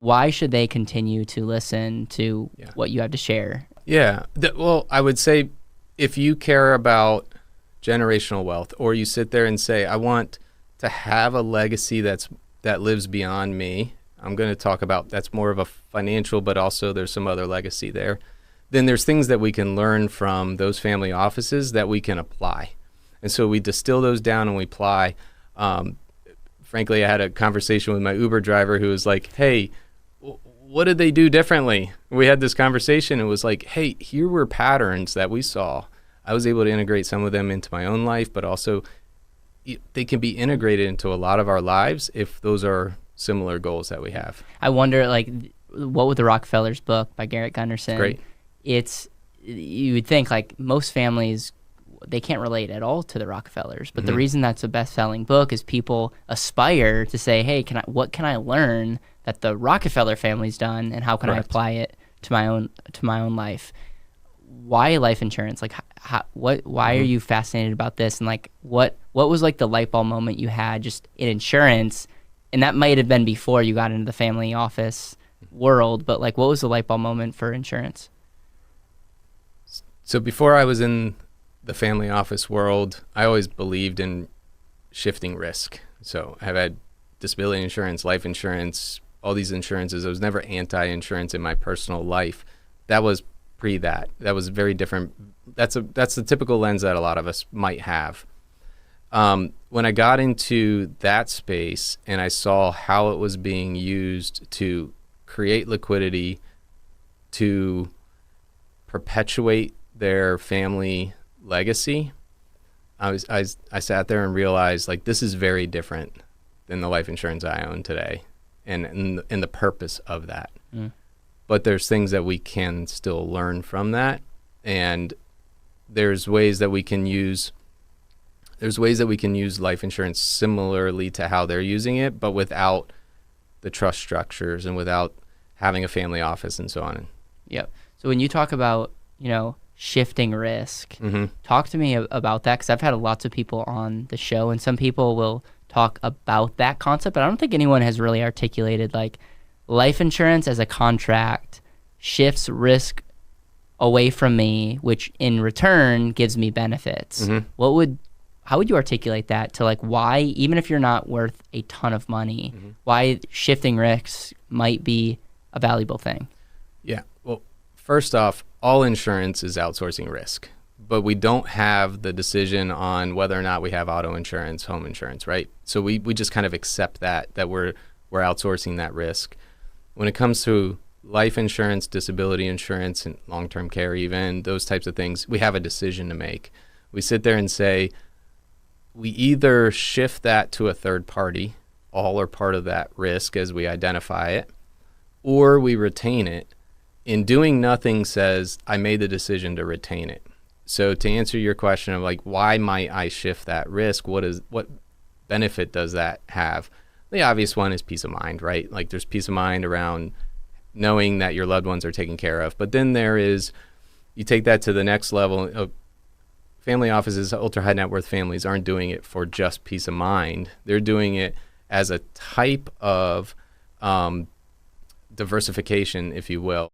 why should they continue to listen to Yeah. what you have to share? Yeah. Well, I would say if you care about generational wealth, or you sit there and say, I want to have a legacy that lives beyond me. I'm going to talk about that's more of a financial, but also there's some other legacy there. Then there's things that we can learn from those family offices that we can apply. And so we distill those down and we apply. Frankly, I had a conversation with my Uber driver who was like, hey, what did they do differently? We had this conversation. It was like, hey, here were patterns that we saw. I was able to integrate some of them into my own life, but also they can be integrated into a lot of our lives if those are similar goals that we have. I wonder, like, what with the Rockefellers book by Garrett Gunderson? Great. You would think like most families, they can't relate at all to the Rockefellers, but the reason that's a best-selling book is people aspire to say, hey, what can I learn that the Rockefeller family's done, and how can I apply it to my own life? Why life insurance? Like, why are you fascinated about this? And like, what was like the light bulb moment you had just in insurance? And that might have been before you got into the family office world, but like, what was the light bulb moment for insurance? So before I was in the family office world, I always believed in shifting risk. So I've had disability insurance, life insurance, all these insurances. I was never anti-insurance in my personal life. That was pre that. That was very different. That's the typical lens that a lot of us might have. When I got into that space and I saw how it was being used to create liquidity, to perpetuate their family legacy, I sat there and realized, like, this is very different than the life insurance I own today, and the purpose of that. But there's things that we can still learn from that, and there's ways that we can use life insurance similarly to how they're using it, but without the trust structures and without having a family office and so on. Yep. So when you talk about, shifting risk, talk to me about that, because I've had lots of people on the show, and some people will talk about that concept, but I don't think anyone has really articulated, like, life insurance as a contract shifts risk away from me, which in return gives me benefits. How would you articulate that to, like, why, even if you're not worth a ton of money, why shifting risks might be a valuable thing? Yeah. Well, first off, all insurance is outsourcing risk, but we don't have the decision on whether or not we have auto insurance, home insurance, right? So we just kind of accept that we're outsourcing that risk. When it comes to life insurance, disability insurance, and long-term care, even those types of things, we have a decision to make. We sit there and say, we either shift that to a third party, all or part of that risk as we identify it, or we retain it. In doing nothing says, I made the decision to retain it. So to answer your question of, like, why might I shift that risk? What benefit does that have? The obvious one is peace of mind, right? Like, there's peace of mind around knowing that your loved ones are taken care of. But then there is, you take that to the next level of family offices. Ultra high net worth families aren't doing it for just peace of mind. They're doing it as a type of diversification, if you will.